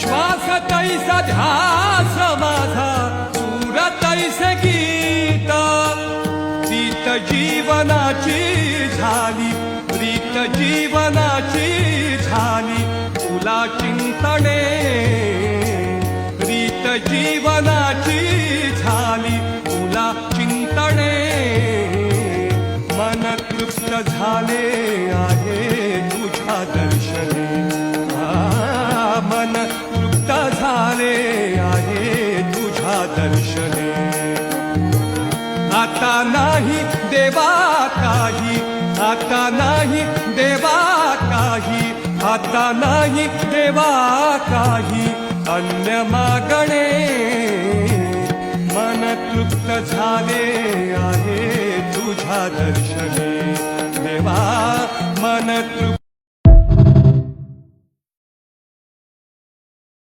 श्वास तैसा ध्यास माझा सूर तैसे गीत रीत जीवनाची झाली रीत जीवनाची झाली तुला चिंतने रीत जीवनाची झाली तुला चिंतने मन तृप्त झाले आहे तुझ्या दर्शने मन तृप्त झाले आहे तुझ्या दर्शने आता नाही देवा काही आता नाही देवा काही आता नाही देवा काही अन्य मागणे मन तृप्त झाले आहे तुझ्या दर्शने देवा मन तृप्त